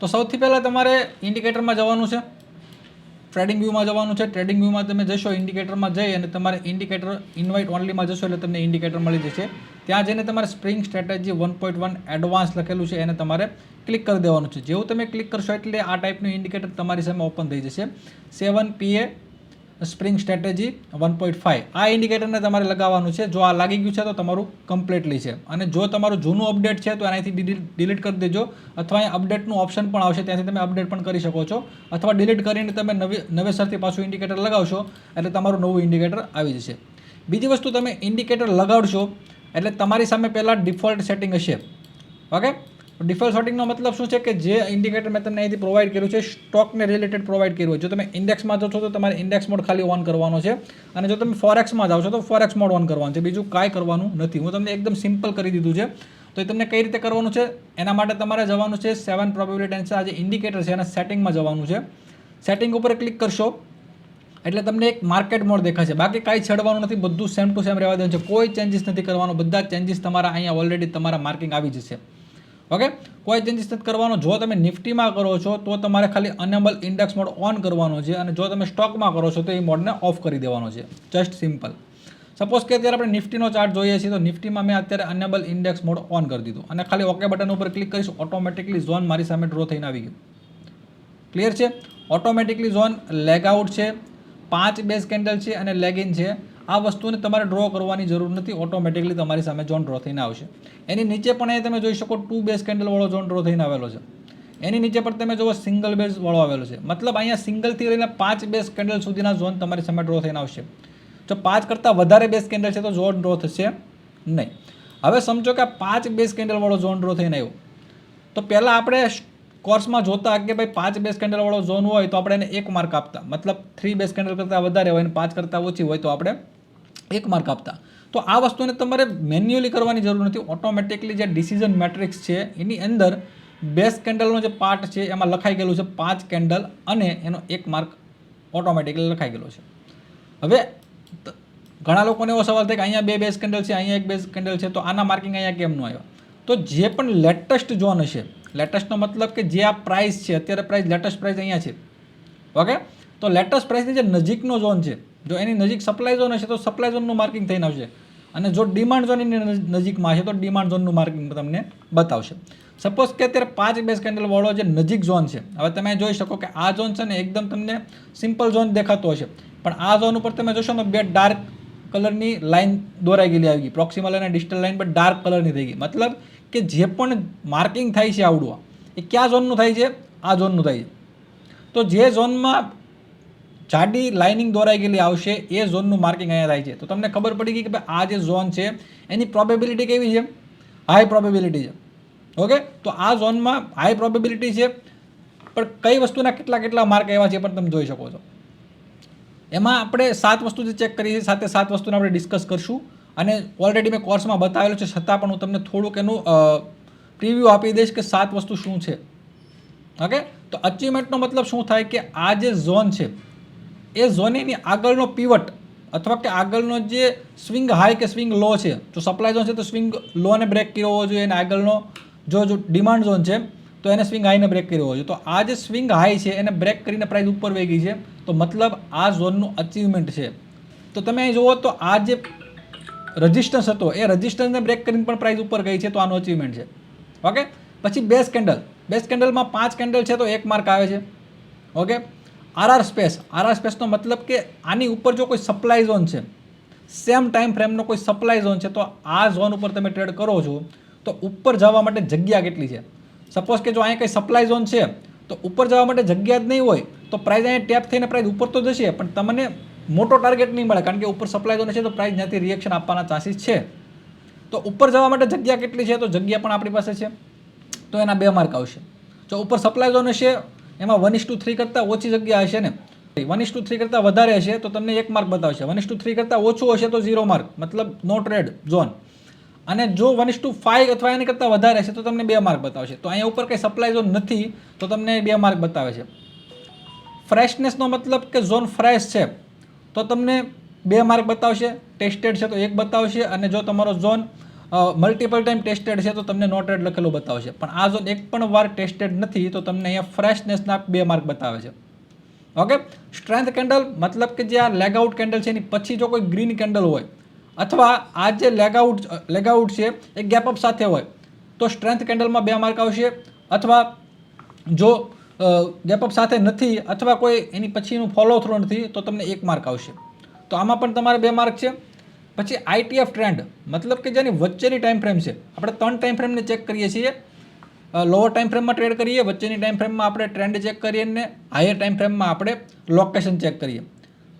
તો સૌથી પહેલાં તમારે ઇન્ડિકેટરમાં જવાનું છે, ટ્રેડિંગ વ્યૂમાં જવાનું છે. ટ્રેડિંગ વ્યૂમાં તમે જશો, ઇન્ડિકેટરમાં જઈ અને તમારે ઇન્ડિકેટર ઇન્વાઇટ ઓનલીમાં જશો એટલે તમને ઇન્ડિકેટર મળી જશે. ત્યાં જઈને તમારે સ્પ્રિંગ સ્ટ્રેટેજી 1.1 એડવાન્સ લખેલું છે એને તમારે ક્લિક કરી દેવાનું છે. જેવું તમે ક્લિક કરશો એટલે આ ટાઈપનું ઇન્ડિકેટર તમારી સામે ઓપન થઈ જશે. 7 PA સ્પ્રિંગ સ્ટ્રેટેજી 1.5 આ ઇન્ડિકેટરને તમારે લગાવવાનું છે. જો આ લાગી ગયું છે તો તમારું કમ્પ્લીટલી છે. અને જો તમારું જૂનું અપડેટ છે તો એનાથી ડિલીટ કરી દેજો, અથવા અહીંયા અપડેટનું ઓપ્શન પણ આવશે, ત્યાંથી તમે અપડેટ પણ કરી શકો છો, અથવા ડિલીટ કરીને તમે નવેસરથી પાછું ઇન્ડિકેટર લગાવશો એટલે તમારું નવું ઇન્ડિકેટર આવી જશે. બીજી વસ્તુ, તમે ઇન્ડિકેટર લગાડશો એટલે તમારી સામે પહેલાં ડિફોલ્ટ સેટિંગ હશે. ઓકે, ડિફોલ્ટ સેટિંગનો મતલબ શું છે કે જે ઇન્ડિકેટર મેં તમને અહીંથી પ્રોવાઈડ કર્યું છે સ્ટોકને રિલેટેડ પ્રોવાઈડ કર્યું હોય. જો તમે ઇન્ડેક્સમાં જાઓ છો તો તમારે ઇન્ડેક્સ મોડ ખાલી ઓન કરવાનો છે, અને જો તમે ફોરેક્સમાં જાઓ છો તો ફોરેક્સ મોડ ઓન કરવાનું છે. બીજું કાંઈ કરવાનું નથી. હું તમને એકદમ સિમ્પલ કરી દીધું છે. તો એ તમને કઈ રીતે કરવાનું છે એના માટે તમારે જવાનું છે 7 પ્રોબેબિલિટી એન્ડ આ જે ઇન્ડિકેટર છે એના સેટિંગમાં જવાનું છે. સેટિંગ ઉપર ક્લિક કરશો એટલે તમને એક માર્કેટ મોડ દેખાશે. બાકી કાંઈ છેડવાનું નથી, બધું સેમ ટુ સેમ રહેવા દેવાનું છે. કોઈ ચેન્જીસ નથી કરવાનો. બધા ચેન્જીસ તમારા અહીંયા ઓલરેડી તમારા માર્કિંગ આવી જશે. ઓકે, કોઈ ચેન્જીસ નથી કરવાનો. જો તમે નિફ્ટીમાં કરો છો તો તમારે ખાલી અનેબલ ઇન્ડેક્સ મોડ ઓન કરવાનો છે, અને જો તમે સ્ટોકમાં કરો છો તો એ મોડને ઓફ કરી દેવાનો છે. Just simple. સપોઝ કે અત્યારે આપણે નિફ્ટીનો ચાર્ટ જોઈએ છીએ, તો નિફ્ટીમાં મેં અત્યારે અનેબલ ઇન્ડેક્સ મોડ ઓન કરી દીધું, અને ખાલી ઓકે બટન ઉપર ક્લિક કરીશ, ઓટોમેટિકલી ઝોન મારી સામે ડ્રો થઈને આવી ગયું. ક્લિયર છે? ઓટોમેટિકલી ઝોન લેગ આઉટ છે, 5 બેઝ કેન્ડલ છે અને લેગ ઇન છે. આ વસ્તુને તમારે ડ્રો કરવાની જરૂર નથી, ઓટોમેટિકલી તમારી સામે ઝોન ડ્રો થઈને આવશે. એની નીચે પણ એ તમે જોઈ શકો 2 બેઝ કેન્ડલવાળો ઝોન ડ્રો થઈને આવેલો છે. એની નીચે પણ તમે જુઓ સિંગલ બેઝવાળો આવેલો છે. મતલબ અહીંયા સિંગલથી લઈને 5 બેઝ કેન્ડલ સુધીના ઝોન તમારી સામે ડ્રો થઈને આવશે. જો 5 કરતાં વધારે બેઝ કેન્ડલ છે તો ઝોન ડ્રો થશે નહીં. હવે સમજો કે આ 5 બેઝ કેન્ડલવાળો ઝોન ડ્રો થઈને આવ્યો, તો પહેલાં આપણે કોર્સમાં જોતા કે ભાઈ 5 બેઝ કેન્ડલવાળો ઝોન હોય તો આપણે એને 1 માર્ક આપતા. મતલબ 3 બેઝ કેન્ડલ કરતાં વધારે હોય અને 5 કરતાં ઓછી હોય તો આપણે 1 માર્ક આપતા. તો આ વસ્તુને તમારે મેન્યુઅલી કરવાની જરૂર નથી. ઓટોમેટિકલી જે ડિસિઝન મેટ્રિક્સ છે એની અંદર બેઝ કેન્ડલનો જે પાર્ટ છે એમાં લખાઈ ગયેલું છે 5 કેન્ડલ, અને એનો 1 માર્ક ઓટોમેટિકલી લખાઈ ગયેલો છે. હવે ઘણા લોકોને એવો સવાલ થાય કે અહીંયા 2 બેઝ કેન્ડલ છે, અહીંયા 1 બેઝ કેન્ડલ છે, તો આના માર્કિંગ અહીંયા કેમ ન આવ્યા? તો જે પણ લેટેસ્ટ ઝોન હશે, લેટેસ્ટનો મતલબ કે જે આ પ્રાઇસ છે, અત્યારે પ્રાઇસ લેટેસ્ટ પ્રાઇસ અહીંયા છે. ઓકે, તો લેટેસ્ટ પ્રાઇસની જે નજીકનો ઝોન છે, જો એની નજીક સપ્લાય ઝોન હશે તો સપ્લાય ઝોનનું માર્કિંગ થઈને આવશે, અને જો ડિમાન્ડ ઝોન એની નજીકમાં હશે તો ડિમાન્ડ ઝોનનું માર્કિંગ તમને બતાવશે. સપોઝ કે અત્યારે 5 બેઝ કેન્ડલવાળો જે નજીક ઝોન છે, હવે તમે જોઈ શકો કે આ ઝોન છે ને એકદમ તમને સિમ્પલ ઝોન દેખાતો હશે, પણ આ ઝોન ઉપર તમે જોશો ને 2 ડાર્ક કલરની લાઇન દોરાઈ ગયેલી આવી ગઈ. પ્રોક્સિમલ અને ડિસ્ટલ લાઇન પણ ડાર્ક કલરની થઈ ગઈ. મતલબ કે જે પણ માર્કિંગ થાય છે આવડું, એ કયા ઝોનનું થાય છે? આ ઝોનનું થાય છે. તો જે ઝોનમાં જાડી લાઇનિંગ દોરાઈ ગયેલી આવશે એ ઝોનનું માર્કિંગ અહીંયા થાય છે. તો તમને ખબર પડી ગઈ કે ભાઈ આ જે ઝોન છે એની પ્રોબેબિલિટી કેવી છે? હાઈ પ્રોબેબિલિટી છે. ઓકે, તો આ ઝોનમાં હાઈ પ્રોબેબિલિટી છે, પણ કઈ વસ્તુના કેટલા માર્ક આવ્યા છે પણ તમે જોઈ શકો છો. એમાં આપણે 7 વસ્તુ જે ચેક કરી છે, સાથે 7 વસ્તુને આપણે ડિસ્કસ કરશું, અને ઓલરેડી મેં કોર્સમાં બતાવેલું છે, છતાં પણ હું તમને થોડુંક એનું પ્રિવ્યૂ આપી દઈશ કે 7 વસ્તુ શું છે. ઓકે, તો અચીવમેન્ટનો મતલબ શું થાય કે આ જે ઝોન છે એ ઝોનની આગળનો પીવટ અથવા કે આગળનો જે સ્વિંગ હાઈ કે સ્વિંગ લો છે, જો સપ્લાય ઝોન છે તો સ્વિંગ લોને બ્રેક કર્યો હોવો જોઈએ, અને આગળનો જો ડિમાન્ડ ઝોન છે તો એને સ્વિંગ હાઈને બ્રેક કર્યો હોવો જોઈએ. તો આ જે સ્વિંગ હાઈ છે એને બ્રેક કરીને પ્રાઇસ ઉપર વહી ગઈ છે, તો મતલબ આ ઝોનનું અચીવમેન્ટ છે. તો તમે અહીં જુઓ તો આ જે રજિસ્ટન્સ હતો એ રજિસ્ટન્સને બ્રેક કરીને પણ પ્રાઇસ ઉપર ગઈ છે, તો આનું અચીવમેન્ટ છે. ઓકે, પછી બેઝ કેન્ડલમાં 5 કેન્ડલ છે તો 1 માર્ક આવે છે. ઓકે, આરઆર સ્પેસનો મતલબ કે આની ઉપર જો કોઈ સપ્લાય ઝોન છે, સેમ ટાઈમ ફ્રેમનો કોઈ સપ્લાય ઝોન છે, તો આ ઝોન ઉપર તમે ટ્રેડ કરો છો તો ઉપર જવા માટે જગ્યા કેટલી છે. સપોઝ કે જો અહીંયા કંઈ સપ્લાય ઝોન છે તો ઉપર જવા માટે જગ્યા જ નહીં હોય તો પ્રાઇસ અહીંયા ટેપ થઈને પ્રાઇસ ઉપર તો જશે, પણ તમને મોટો ટાર્ગેટ નહીં મળે, કારણ કે ઉપર સપ્લાય ઝોન છે તો પ્રાઇસ ત્યાંથી રિએક્શન આપવાના ચાન્સીસ છે. તો ઉપર જવા માટે જગ્યા કેટલી છે? તો જગ્યા પણ આપણી પાસે છે, તો એના 2 માર્ક આવશે. જો ઉપર સપ્લાય ઝોન હશે એમાં 1:3 કરતાં ઓછી જગ્યા હશે ને, 1:3 કરતાં વધારે હશે તો તમને 1 માર્ક બતાવશે, 1:3 કરતાં ઓછું હશે તો 0 માર્ક, મતલબ નો ટ્રેડ ઝોન. અને જો 1:5 અથવા એની કરતાં વધારે હશે તો તમને 2 માર્ક બતાવશે. તો અહીંયા ઉપર કંઈ સપ્લાય ઝોન નથી તો તમને 2 માર્ક બતાવે છે. ફ્રેશનેસનો મતલબ કે ઝોન ફ્રેશ છે તો તમને 2 માર્ક બતાવશે, ટેસ્ટેડ છે તો 1 બતાવશે, અને જો તમારો ઝોન મલ્ટિપલ ટાઈમ ટેસ્ટેડ છે તો તમને નો ટ્રેડ લખેલું બતાવશે, પણ આ ઝોન એક પણ વાર ટેસ્ટેડ નથી તો તમને અહીંયા ફ્રેશનેસના 2 માર્ક બતાવે છે. ઓકે, સ્ટ્રેન્થ કેન્ડલ મતલબ કે જે આ લેગ આઉટ કેન્ડલ છે એની પછી જો કોઈ ગ્રીન કેન્ડલ હોય અથવા આ જે લેગ આઉટ છે એ ગેપ અપ સાથે હોય તો સ્ટ્રેન્થ કેન્ડલમાં 2 માર્ક આવશે, અથવા જો ગેપ અપ સાથે નથી અથવા કોઈ એની પછીનું ફોલો થ્રુ નથી તો તમને 1 માર્ક આવશે. તો આમાં પણ તમારે 2 માર્ક છે. પછી ITF ટ્રેન્ડ મતલબ કે જેની વચ્ચેની ટાઈમ ફ્રેમ છે, આપણે 3 ટાઈમ ફ્રેમને ચેક કરીએ છીએ. લોઅર ટાઈમ ફ્રેમમાં ટ્રેડ કરીએ, વચ્ચેની ટાઈમ ફ્રેમમાં આપણે ટ્રેન્ડ ચેક કરીએ અને હાયર ટાઈમ ફ્રેમમાં આપણે લોકેશન ચેક કરીએ.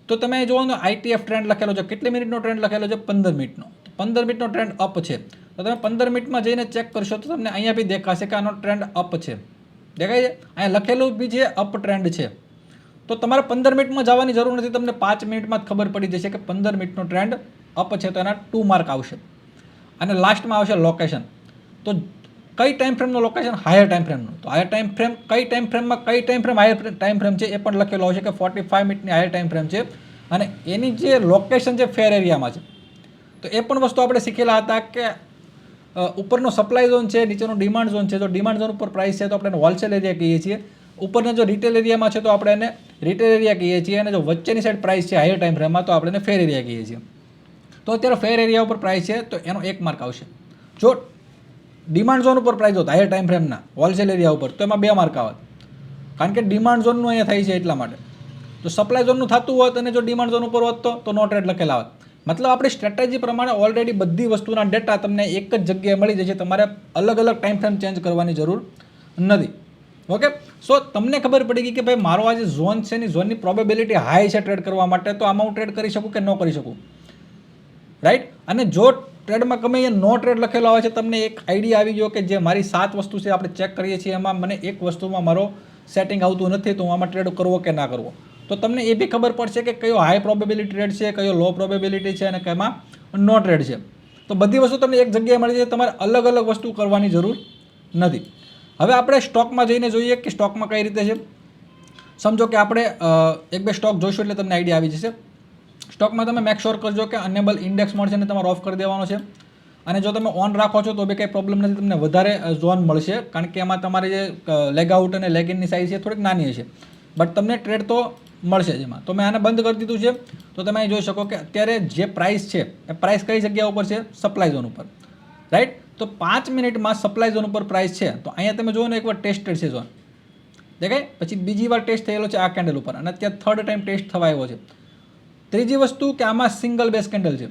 તો તમે જોવો ITF ટ્રેન્ડ લખેલો છે, કેટલી મિનિટનો ટ્રેન્ડ લખેલો છે? 15 મિનિટનો. 15 મિનિટનો ટ્રેન્ડ અપ છે તો તમે 15 મિનિટમાં જઈને ચેક કરશો તો તમને અહીંયા બી દેખાશે કે આનો ટ્રેન્ડ અપ છે. દેખાય છે? અહીંયા લખેલું બી છે અપ ટ્રેન્ડ છે. તો તમારે 15 મિનિટમાં જવાની જરૂર નથી, તમને 5 મિનિટમાં જ ખબર પડી જશે કે 15 મિનિટનો ટ્રેન્ડ અપ છે તો એના 2 માર્ક આવશે. અને લાસ્ટમાં આવશે લોકેશન. તો કઈ ટાઈમ ફ્રેમનું લોકેશન? હાયર ટાઈમ ફ્રેમનું. તો હાયર ટાઈમ ફ્રેમ કઈ ટાઈમ ફ્રેમમાં કઈ time frame higher time frame છે એ પણ લખેલો આવશે કે 45 મિનિટની હાયર ટાઈમ ફ્રેમ છે અને એની જે લોકેશન છે ફેર એરિયામાં છે. તો એ પણ વસ્તુ આપણે શીખેલા હતા કે ઉપરનો સપ્લાય ઝોન છે, નીચેનો ડિમાન્ડ ઝોન છે. જો ડિમાન્ડ ઝોન ઉપર પ્રાઇસ છે તો આપણે હોલસેલ એરિયા કહીએ છીએ, ઉપરના જો રિટેલ એરિયામાં છે તો આપણે એને રિટેલ એરિયા કહીએ છીએ, અને જો વચ્ચેની સાઈડ પ્રાઇસ છે હાયર ટાઈમ ફ્રેમમાં તો આપણે એને ફેર એરિયા કહીએ છીએ. તો અત્યારે ફેર એરિયા ઉપર પ્રાઇસ છે તો એનો 1 માર્ક આવશે. જો ડિમાન્ડ ઝોન ઉપર પ્રાઇસ હોત હાયર ટાઈમ ફ્રેમના હોલસેલ એરિયા ઉપર તો એમાં 2 માર્ક આવત, કારણ કે ડિમાન્ડ ઝોનનું અહીંયા થાય છે એટલા માટે. તો સપ્લાય ઝોનનું થતું હોત અને જો ડિમાન્ડ ઝોન ઉપર હોત તો નો ટ્રેડ લખેલા હોત. મતલબ આપણી સ્ટ્રેટેજી પ્રમાણે ઓલરેડી બધી વસ્તુના ડેટા તમને એક જ જગ્યાએ મળી જશે, તમારે અલગ અલગ ટાઈમ ફ્રેમ ચેન્જ કરવાની જરૂર નથી. ઓકે, સો તમને ખબર પડી ગઈ કે ભાઈ મારો આ જે ઝોન છે એની ઝોનની પ્રોબેબિલિટી હાઈ છે ટ્રેડ કરવા માટે, તો આમાં હું ટ્રેડ કરી શકું કે ન કરી શકું, રાઈટ. અને જો ટ્રેડમાં ગમે એ નો ટ્રેડ લખેલો આવે છે, તમને એક આઈડિયા આવી ગયો કે જે મારી 7 વસ્તુ છે આપણે ચેક કરીએ છીએ એમાં મને એક વસ્તુમાં મારો સેટિંગ આવતું નથી તો હું આમાં ટ્રેડ કરવો કે ના કરવો. તો તમને એ બી ખબર પડશે કે કયો હાઈ પ્રોબેબિલિટી ટ્રેડ છે, કયો લો પ્રોબેબિલિટી છે અને કેમાં નો ટ્રેડ છે. તો બધી વસ્તુ તમને એક જગ્યાએ મળી જાય, તમારે અલગ અલગ વસ્તુ કરવાની જરૂર નથી. હવે આપણે સ્ટોકમાં જઈને જોઈએ કે સ્ટોકમાં કઈ રીતે છે. સમજો કે આપણે 1-2 સ્ટોક જોઈશું એટલે તમને આઈડિયા આવી જશે. સ્ટોકમાં તમે મેક શ્યોર કરજો કે અનેબલ ઇન્ડેક્સ મોડ છે ને તમારે ઓફ કરી દેવાનો છે, અને જો તમે ઓન રાખો છો તો બી કંઈ પ્રોબ્લેમ નથી, તમને વધારે ઝોન મળશે, કારણ કે એમાં તમારી જે લેગ આઉટ અને લેગ ઇનની સાઇઝ છે થોડીક નાની હશે, બટ તમને ટ્રેડ તો મળશે જ એમાં. તો મેં આને બંધ કરી દીધું છે. તો તમે અહીં જોઈ શકો કે અત્યારે જે પ્રાઇસ છે એ પ્રાઇસ કઈ જગ્યા ઉપર છે? સપ્લાય ઝોન ઉપર, રાઈટ. તો 5 મિનિટમાં સપ્લાય ઝોન ઉપર પ્રાઇસ છે. તો અહીંયા તમે જુઓ ને એકવાર ટેસ્ટેડ છે ઝોન, દેખાય. પછી બીજી વાર ટેસ્ટ થયેલો છે આ કેન્ડલ ઉપર, અને અત્યારે 3rd ટાઈમ ટેસ્ટ થવા આવ્યો છે. ત્રીજી વસ્તુ કે આમાં સિંગલ બેઝ કેન્ડલ છે.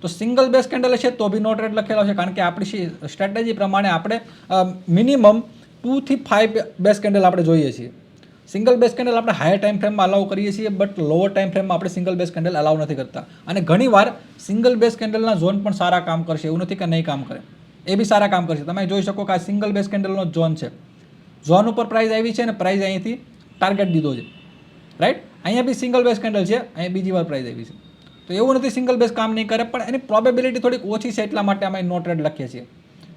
તો સિંગલ બેઝ કેન્ડલ છે તો બી નો ટ્રેડ લખેલો છે, કારણ કે આપણી સ્ટ્રેટેજી પ્રમાણે આપણે મિનિમમ 2 થી 5 બેઝ કેન્ડલ આપણે જોઈએ છીએ. સિંગલ બેઝ કેન્ડલ આપણે હાયર ટાઈમ ફ્રેમમાં અલાઉ કરીએ છીએ, બટ લોઅર ટાઈમ ફ્રેમમાં આપણે સિંગલ બેઝ કેન્ડલ અલાઉ નથી કરતા. અને ઘણીવાર સિંગલ બેઝ કેન્ડલના ઝોન પણ સારા કામ કરશે, એવું નથી કે નહીં કામ કરે, એ બી સારા કામ કરશે. તમે જોઈ શકો કે આ સિંગલ બેઝ કેન્ડલનો ઝોન છે, ઝોન ઉપર પ્રાઇસ આવી છે અને પ્રાઇસ અહીંથી ટાર્ગેટ દીધો છે, રાઈટ. અહીંયા બી સિંગલ બેઝ કેન્ડલ છે, અહીંયા બીજી વાર પ્રાઇસ આવી છે. તો એવું નથી સિંગલ બેઝ કામ નહીં કરે, પણ એની પ્રોબેબિલિટી થોડીક ઓછી છે એટલા માટે અમે નો ટ્રેડ લખીએ છીએ.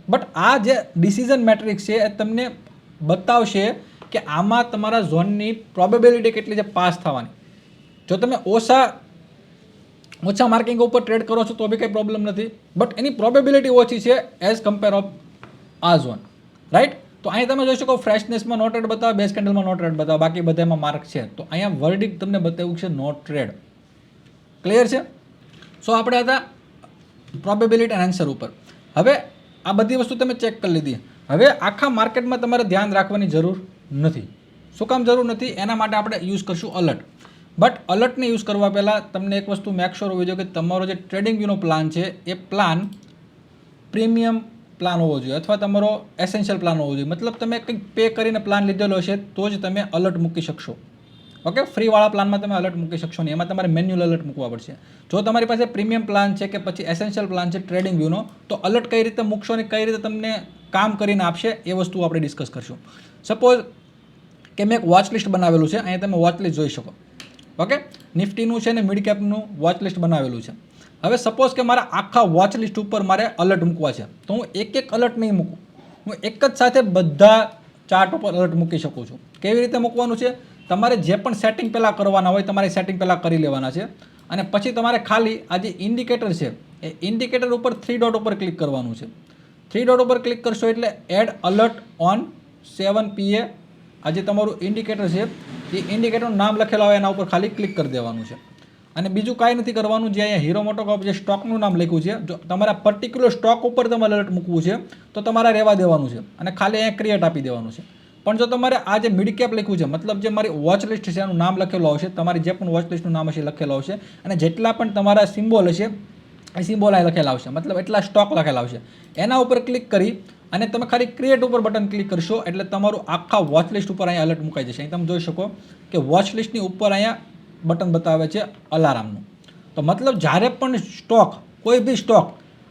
બટ આ જે ડિસિઝન મેટ્રિક્સ છે એ તમને બતાવશે કે આમાં તમારા ઝોનની પ્રોબેબિલિટી કેટલી છે પાસ થવાની. જો તમે ઓછા માર્કિંગ ઉપર ટ્રેડ કરો છો તો બી કંઈ પ્રોબ્લેમ નથી, બટ એની પ્રોબેબિલિટી ઓછી છે એઝ કમ્પેર ઓફ આ ઝોન, રાઈટ. તો અહીંયા તમે જોઈ શકો ફ્રેશનેસમાં નો ટ્રેડ બતાવે, બેઝ કેન્ડલમાં નો ટ્રેડ બતાવે, બાકી બધામાં માર્ક છે. તો અહીંયા વર્ડિક તમને બતાવ્યું છે નો ટ્રેડ. ક્લિયર છે? સો આપણે હતા પ્રોબેબિલિટી એન્ડ આન્સર ઉપર. હવે આ બધી વસ્તુ તમે ચેક કરી લીધી. હવે આખા માર્કેટમાં તમારે ધ્યાન રાખવાની જરૂર નથી. શું કામ જરૂર નથી? એના માટે આપણે યુઝ કરશું અલર્ટ. બટ અલર્ટને યુઝ કરવા પહેલાં તમને એક વસ્તુ મેક શ્યોર હોવી જોઈએ કે તમારો જે ટ્રેડિંગ વ્યૂનો પ્લાન છે એ પ્લાન પ્રીમિયમ પ્લાન હોવો જોઈએ, અથવા તમારો એસેન્શિયલ પ્લાન હોવો જોઈએ. મતલબ તમે કંઈક પે કરીને પ્લાન લીધેલો છે તો જ તમે અલર્ટ મૂકી શકશો. ઓકે, ફ્રીવાળા પ્લાનમાં તમે અલર્ટ મૂકી શકશો નહીં, એમાં તમારે મેન્યુઅલ અલર્ટ મૂકવા પડશે. જો તમારી પાસે પ્રીમિયમ પ્લાન છે કે પછી એસેન્શિયલ પ્લાન છે ટ્રેડિંગ વ્યૂનો, તો અલર્ટ કઈ રીતે મૂકશો અને કઈ રીતે તમને કામ કરીને આપશે એ વસ્તુ આપણે ડિસ્કસ કરશું. સપોઝ કે મેં એક વોચ લિસ્ટ બનાવેલું છે, અહીંયા તમે વોચ લિસ્ટ જોઈ શકો. ઓકે, નિફ્ટીનું છે ને મિડ કેપનું વોચ લિસ્ટ બનાવેલું છે. હવે સપોઝ કે મારા આખા વોચ લિસ્ટ ઉપર મારે અલર્ટ મૂકવા છે, તો હું એક અલર્ટ નહીં મૂકું, હું એક જ સાથે બધા ચાર્ટ ઉપર અલર્ટ મૂકી શકું છું. કેવી રીતે મૂકવાનું છે? તમારે જે પણ સેટિંગ પહેલાં કરવાના હોય તમારે સેટિંગ પહેલાં કરી લેવાના છે, અને પછી તમારે ખાલી આ જે ઇન્ડિકેટર છે એ ઇન્ડિકેટર ઉપર 3 ડોટ ઉપર ક્લિક કરવાનું છે. 3 ડોટ ઉપર ક્લિક કરશો એટલે એડ અલર્ટ ઓન 7 PA આ જે તમારું ઇન્ડિકેટર છે એ ઇન્ડિકેટરનું નામ લખેલું હોય એના ઉપર ખાલી ક્લિક કરી દેવાનું છે. અને બીજું કાંઈ નથી કરવાનું. જે અહીંયા હીરો મોટોકોપ જે સ્ટોકનું નામ લખ્યું છે, જો તમારા પર્ટિક્યુલર સ્ટોક ઉપર તમારે અલર્ટ મૂકવું છે તો તમારે રહેવા દેવાનું છે અને ખાલી અહીંયા ક્રિએટ આપી દેવાનું છે. પણ જો તમારે આ જે મિડ કેપ લખ્યું છે, મતલબ જે મારી વોચ લિસ્ટ છે એનું નામ લખેલું આવશે, તમારી જે પણ વોચ લિસ્ટનું નામ હશે લખેલું આવશે અને જેટલા પણ તમારા સિમ્બોલ હશે એ સિમ્બોલ અહીં લખેલા આવશે, મતલબ એટલા સ્ટોક લખેલા આવશે. એના ઉપર ક્લિક કરી અને તમે ખાલી ક્રિએટ ઉપર બટન ક્લિક કરશો એટલે તમારું આખા વોચ લિસ્ટ ઉપર અહીંયા અલર્ટ મુકાઈ જશે. અહીં તમે જોઈ શકો કે વોચ લિસ્ટની ઉપર અહીંયા બટન બતાવે છે અલાર્મનું. તો મતલબ જ્યારે પણ સ્ટોક, કોઈ બી સ્ટોક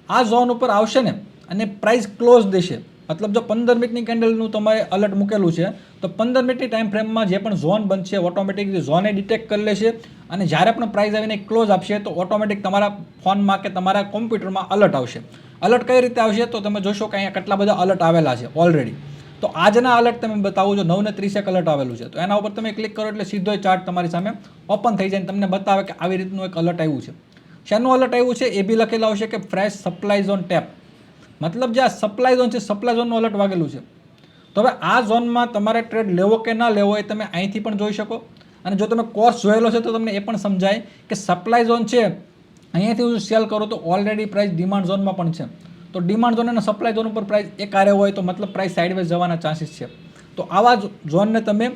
આ ઝોન ઉપર આવશે ને અને પ્રાઇસ ક્લોઝ દેશે, મતલબ જો 15 મિનિટની કેન્ડલનું તમારે અલર્ટ મૂકેલું છે તો 15 મિનિટની ટાઈમ ફ્રેમમાં જે પણ ઝોન બનશે ઓટોમેટિકલી ઝોને ડિટેક્ટ કરી લેશે અને જ્યારે પણ પ્રાઇસ આવીને ક્લોઝ આપશે તો ઓટોમેટિક તમારા ફોનમાં કે તમારા કોમ્પ્યુટરમાં અલર્ટ આવશે. અલર્ટ કઈ રીતે આવશે તો તમે જોશો કે અહીંયા કેટલા બધા અલર્ટ આવેલા છે ઓલરેડી. તો આજના અલર્ટ તમે બતાવું છો 9:30 અલર્ટ આવેલું છે, તો એના ઉપર તમે ક્લિક કરો એટલે સીધો ચાર્ટ તમારી સામે ઓપન થઈ જાય અને તમને બતાવે કે આવી રીતનું એક અલર્ટ આવ્યું છે. શેનું અલર્ટ આવ્યું છે એ બી લખેલું આવશે કે ફ્રેશ સપ્લાય ઝોન ટેપ, મતલબ જે આ સપ્લાય ઝોન છે સપ્લાય ઝોનનું અલર્ટ વાગેલું છે. તો હવે આ ઝોનમાં તમારે ટ્રેડ લેવો કે ના લેવો એ તમે અહીંથી પણ જોઈ શકો અને જો તમે કોર્સ જોયેલો છે તો તમને એ પણ સમજાય કે સપ્લાય ઝોન છે અહીંયાથી હું સેલ કરું તો ઓલરેડી પ્રાઇસ ડિમાન્ડ ઝોનમાં પણ છે. તો ડિમાન્ડ ઝોન અને સપ્લાય ઝોન ઉપર પ્રાઇસ એક આરે હોય તો મતલબ પ્રાઇસ સાઇડવેઝ જવાના ચાન્સીસ છે. તો આવા ઝોનને તમે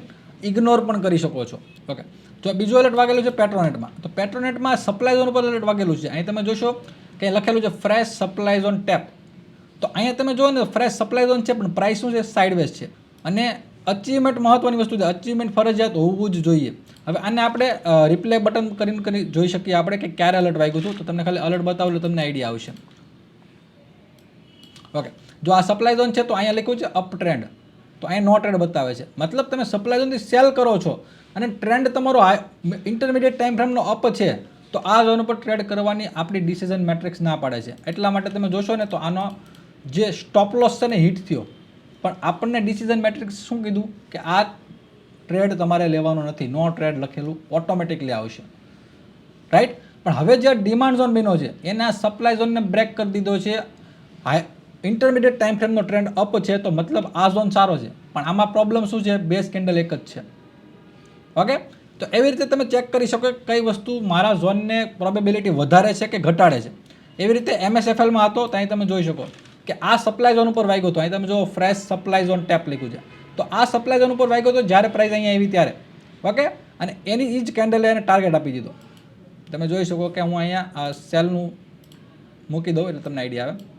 ઇગ્નોર પણ કરી શકો છો. ઓકે, જો બીજું અલર્ટ વાગેલું છે પેટ્રોનેટમાં, તો પેટ્રોનેટમાં સપ્લાય ઝોન ઉપર અલર્ટ વાગેલું છે. અહીં તમે જોશો કે લખેલું છે ફ્રેશ સપ્લાય ઝોન ટેપ. તો અહીંયા તમે જુઓ ને ફ્રેશ સપ્લાય ઝોન છે પણ પ્રાઇસ શું છે સાઇડવેઝ છે. અને અચીવમેન્ટ મહત્વની વસ્તુ છે, અચીવમેન્ટ ફરજિયાત હોવું જ જોઈએ. હવે આને આપણે રિપ્લે બટન કરીને જોઈ શકીએ આપણે કે ક્યારે અલર્ટ વાગ્યું હતું. તો તમને ખાલી અલર્ટ બતાવું એટલે તમને આઈડિયા આવશે. ઓકે, જો આ સપ્લાય ઝોન છે તો અહીંયા લખ્યું છે અપ ટ્રેન્ડ, તો અહીંયા નો ટ્રેન્ડ બતાવે છે. મતલબ તમે સપ્લાય ઝોનથી સેલ કરો છો અને ટ્રેન્ડ તમારો ઇન્ટરમીડિયેટ ટાઈમ ફ્રેમનો અપ છે તો આ ઝોન ઉપર ટ્રેડ કરવાની આપણી ડિસિઝન મેટ્રિક્સ ના પાડે છે. એટલા માટે તમે જોશો ને તો આનો જે સ્ટોપ લોસ છે ને હિટ થયો, પણ આપણને ડિસિઝન મેટ્રિક્સ શું કીધું કે આ ટ્રેડ તમારે લેવાનો નથી, નો ટ્રેડ લખેલું ઓટોમેટિકલી આવશે, રાઈટ. પણ હવે જે ડિમાન્ડ ઝોન બન્યો છે એને આ સપ્લાય ઝોનને બ્રેક કરી દીધો છે. ઇન્ટરમીડિયેટ ટાઈમ ફ્રેમનો ટ્રેન્ડ અપ છે તો મતલબ આ ઝોન સારો છે, પણ આમાં પ્રોબ્લેમ શું છે, બેઝ કેન્ડલ એક જ છે. ઓકે, તો એવી રીતે તમે ચેક કરી શકો કે કઈ વસ્તુ મારા ઝોનને પ્રોબેબિલિટી વધારે છે કે ઘટાડે છે. એવી રીતે MSFLમાં હતો તો અહીં તમે જોઈ શકો કે આ સપ્લાય ઝોન ઉપર વાગ્યો હતો. અહીં તમે જો ફ્રેશ સપ્લાય ઝોન ટેપ લખ્યું છે, તો આ સપ્લાય ઝોન ઉપર વાગ્યો હતો જ્યારે પ્રાઇસ અહીંયા આવી ત્યારે. ઓકે, અને એની એ જ કેન્ડલે એને ટાર્ગેટ આપી દીધો. તમે જોઈ શકો કે હું અહીંયા સેલનું મૂકી દઉં એટલે તમને આઈડિયા આવે.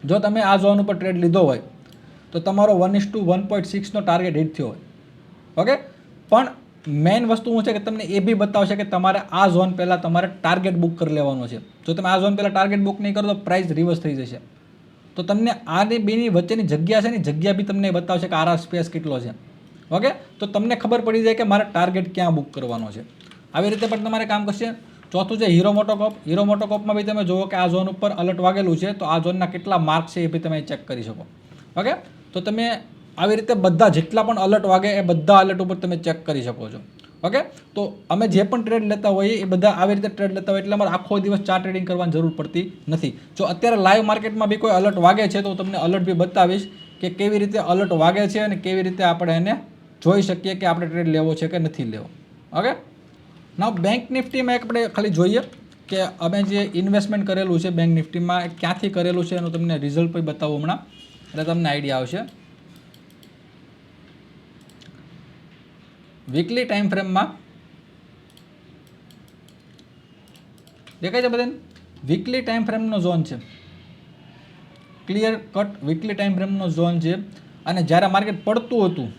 જો તમે આ ઝોન ઉપર ટ્રેડ લીધો હોય તો તમારો 1:1.6નો ટાર્ગેટ હિટ થયો હોય. ઓકે, પણ મેઇન વસ્તુ શું છે કે તમને એ બી બતાવશે કે તમારે આ ઝોન પહેલાં તમારે ટાર્ગેટ બુક કરી લેવાનો છે. જો તમે આ ઝોન પહેલાં ટાર્ગેટ બુક નહીં કરો તો પ્રાઇસ રિવર્સ થઈ જશે. તો તમને આની બેની વચ્ચેની જગ્યા છે ને, જગ્યા બી તમને બતાવશે કે આર સ્પેસ કેટલો છે. ઓકે, તો તમને ખબર પડી જાય કે મારે ટાર્ગેટ ક્યાં બુક કરવાનો છે. આવી રીતે પણ તમારે કામ કરશે. ચોથું છે હીરો મોટોકોપ. હીરો મોટોકોપમાં બી તમે જુઓ કે આ ઝોન ઉપર અલર્ટ વાગેલું છે તો આ ઝોનના કેટલા માર્ક છે એ બી તમે ચેક કરી શકો. ઓકે, તો તમે આવી રીતે બધા જેટલા પણ અલર્ટ વાગે એ બધા અલર્ટ ઉપર તમે ચેક કરી શકો છો. ઓકે, તો અમે જે પણ ટ્રેડ લેતા હોઈએ એ બધા આવી રીતે ટ્રેડ લેતા હોય એટલે અમારે આખો દિવસ ચાર ટ્રેડિંગ કરવાની જરૂર પડતી નથી. જો અત્યારે લાઈવ માર્કેટમાં બી કોઈ અલર્ટ વાગે છે તો તમને અલર્ટ બી બતાવીશ કે કેવી રીતે અલર્ટ વાગે છે અને કેવી રીતે આપણે એને જોઈ શકીએ કે આપણે ટ્રેડ લેવો છે કે નથી લેવો. ઓકે, નાવ બેંક નિફ્ટીમાં આપણે ખાલી જોઈએ કે અમે જે ઇન્વેસ્ટમેન્ટ કરેલું છે બેંક નિફ્ટીમાં ક્યાંથી કરેલું છે એનું તમને રિઝલ્ટ પણ બતાવું હમણાં એટલે તમને આઈડિયા આવશે. વીકલી ટાઈમ ફ્રેમમાં દેખાય છે બધાને, વીકલી ટાઈમ ફ્રેમનો ઝોન છે, ક્લિયર કટ વીકલી ટાઈમ ફ્રેમનો ઝોન છે. અને જ્યારે માર્કેટ પડતું હતું,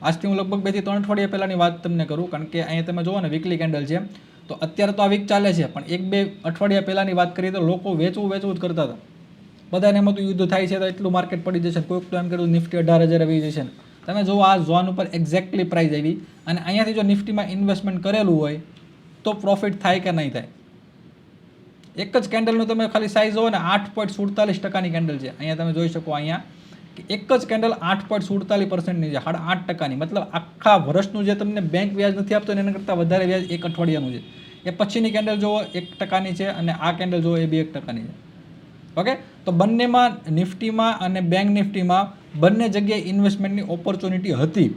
આજથી હું લગભગ 2 થી 3 અઠવાડિયા પહેલાંની વાત તમને કરું, કારણ કે અહીંયા તમે જુઓ ને વીકલી કેન્ડલ છે તો અત્યારે તો આ વીક ચાલે છે પણ 1-2 અઠવાડિયા પહેલાંની વાત કરીએ તો લોકો વેચવું જ કરતા હતા. બધાને એમાં તો યુદ્ધ થાય છે તો એટલું માર્કેટ પડી જશે, કોઈક તો એમ કર્યું નિફ્ટી 18,000 આવી જશે ને. તમે જુઓ આ ઝોન ઉપર એક્ઝેક્ટલી પ્રાઇસ આવી અને અહીંયાથી જો નિફ્ટીમાં ઇન્વેસ્ટમેન્ટ કરેલું હોય તો પ્રોફિટ થાય કે નહીં થાય. એક જ કેન્ડલનું તમે ખાલી સાઇઝ જુઓ ને 8.47%ની કેન્ડલ છે. અહીંયા તમે જોઈ શકો અહીંયા કે એક જ કેન્ડલ 8.47%ની છે, 8.5%ની. મતલબ આખા વર્ષનું જે તમને બેંક વ્યાજ નથી આપતો એના કરતાં વધારે વ્યાજ એક અઠવાડિયાનું છે. એ પછીની કેન્ડલ જુઓ 1% છે અને આ કેન્ડલ જુઓ એ બી 1% છે. ઓકે, તો બંનેમાં નિફ્ટીમાં અને બેંક નિફ્ટીમાં બંને જગ્યાએ ઇન્વેસ્ટમેન્ટની ઓપોર્ચ્યુનિટી હતી.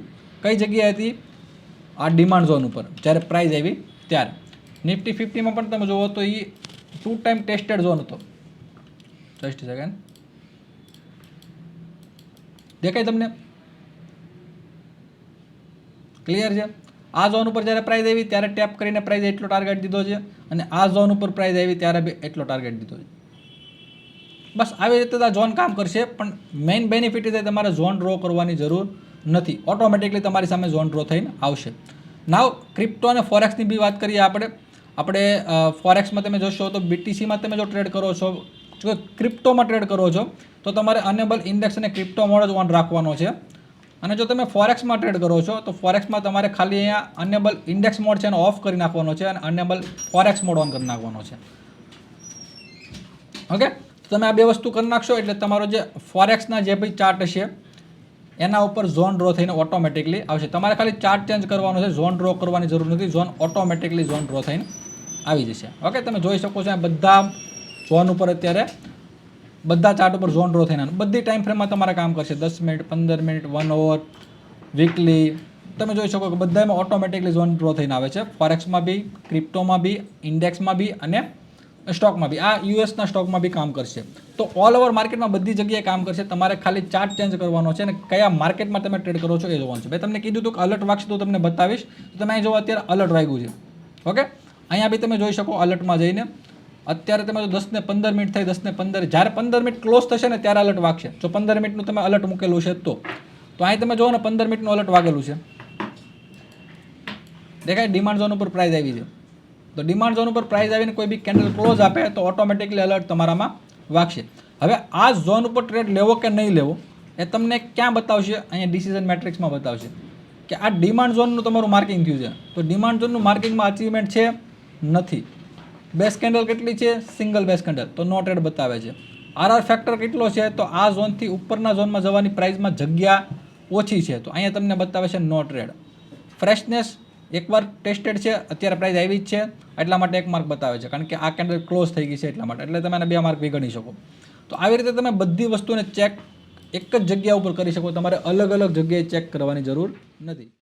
કઈ જગ્યાએ હતી? આ ડિમાન્ડ ઝોન ઉપર જ્યારે પ્રાઇસ આવી ત્યારે. નિફ્ટી 50માં પણ તમે જુઓ તો એ 2 ટાઈમ ટેસ્ટેડ ઝોન હતો. જસ્ટ સેકન્ડ, દેખાય તમને? ક્લિયર છે? આ ઝોન ઉપર જ્યારે પ્રાઇસ આવી ત્યારે ટેપ કરીને પ્રાઇસ એટલો ટાર્ગેટ દીધો છે અને આ ઝોન ઉપર પ્રાઇસ આવી ત્યારે બી એટલો ટાર્ગેટ દીધો છે. બસ આવી રીતે આ ઝોન કામ કરશે, પણ મેઇન બેનિફિટ એ તમારે ઝોન ડ્રો કરવાની જરૂર નથી. ઓટોમેટિકલી તમારી સામે ઝોન ડ્રો થઈને આવશે. નાવ ક્રિપ્ટો અને ફોરેક્સની બી વાત કરીએ આપણે ફોરેક્સમાં તમે જોશો તો BTCમાં તમે જો ટ્રેડ કરો છો, જો ક્રિપ્ટોમાં ટ્રેડ કરો છો તો તમારે અનેબલ ઇન્ડેક્સ અને ક્રિપ્ટો મોડ જ ઓન રાખવાનો છે. અને જો તમે ફોરેક્સમાં ટ્રેડ કરો છો તો ફોરેક્સમાં તમારે ખાલી અહીંયા અનેબલ ઇન્ડેક્સ મોડ છે એને ઓફ કરી નાખવાનો છે અને અનેબલ ફોરેક્સ મોડ ઓન કરી નાખવાનો છે. ઓકે, તમે આ બે વસ્તુ કરી નાખશો એટલે તમારો જે ફોરેક્સના જે ભાઈ ચાર્ટ હશે એના ઉપર ઝોન ડ્રો થઈને ઓટોમેટિકલી આવશે. તમારે ખાલી ચાર્ટ ચેન્જ કરવાનો છે, ઝોન ડ્રો કરવાની જરૂર નથી. ઝોન ઓટોમેટિકલી ઝોન ડ્રો થઈને આવી જશે. ઓકે, તમે જોઈ શકો છો બધા ઝોન ઉપર અત્યારે બધા ચાર્ટ ઉપર ઝોન ડ્રો થઈને બધી ટાઈમ ફ્રેમમાં તમારે કામ કરશે. 10 મિનિટ, 15 મિનિટ, 1 hour, વીકલી. તમે જોઈ શકો કે બધામાં ઓટોમેટિકલી ઝોન ડ્રો થઈને આવે છે. ફોરેક્સમાં બી, ક્રિપ્ટોમાં બી, ઇન્ડેક્સમાં બી અને સ્ટોકમાં બી. આ યુએસના સ્ટોકમાં બી કામ કરશે. તો ઓલ ઓવર માર્કેટમાં બધી જગ્યાએ કામ કરશે. તમારે ખાલી ચાર્ટ ચેન્જ કરવાનો છે અને કયા માર્કેટમાં તમે ટ્રેડ કરો છો એ જોવાનું છે. મેં તમને કીધું હતું કે અલર્ટ વાગશે તો તમને બતાવીશ. તો તમે અહીં જો અત્યારે અલર્ટ વાગ્યું છે. ઓકે, અહીંયા બી તમે જોઈ શકો અલર્ટમાં જઈને અત્યારે તમે જો 10 ને 15 મિનિટ થઈ, 10 ને 15, જ્યારે 15 મિનિટ ક્લોઝ થશે ને ત્યારે અલર્ટ વાગશે. જો 15 મિનિટનું તમે અલર્ટ મૂકેલું છે તો અહીં તમે જુઓ ને 15 મિનિટનું અલર્ટ વાગેલું છે. દેખાય? ડિમાન્ડ ઝોન ઉપર પ્રાઇસ આવી છે. તો ડિમાન્ડ ઝોન ઉપર પ્રાઇસ આવીને કોઈ બી કેન્ડલ ક્લોઝ આપે તો ઓટોમેટિકલી અલર્ટ તમારામાં વાગશે. હવે આ ઝોન ઉપર ટ્રેડ લેવો કે નહીં લેવો એ તમને ક્યાં બતાવશે? અહીંયા ડિસિઝન મેટ્રિક્સમાં બતાવશે કે આ ડિમાન્ડ ઝોનનું તમારું માર્કિંગ થયું છે. તો ડિમાન્ડ ઝોનનું માર્કિંગમાં અચીવમેન્ટ છે નથી. બેઝ કેન્ડલ કેટલી છે? સિંગલ બેઝ કેન્ડલ, તો નો ટ્રેડ બતાવે છે. RR ફેક્ટર કેટલો છે? તો આ ઝોનથી ઉપરના ઝોનમાં જવાની પ્રાઇસમાં જગ્યા ઓછી છે. તો અહીંયા તમને બતાવે છે નો ટ્રેડ. ફ્રેશનેસ એકવાર ટેસ્ટેડ છે, અત્યારે પ્રાઇસ આવી જ છે એટલા માટે 1 માર્ક બતાવે છે, કારણ કે આ કેન્ડલ ક્લોઝ થઈ ગઈ છે એટલા માટે. એટલે તમે 2 માર્ક બી ગણી શકો. તો આવી રીતે તમે બધી વસ્તુને ચેક એક જ જગ્યા ઉપર કરી શકો. તમારે અલગ અલગ જગ્યાએ ચેક કરવાની જરૂર નથી.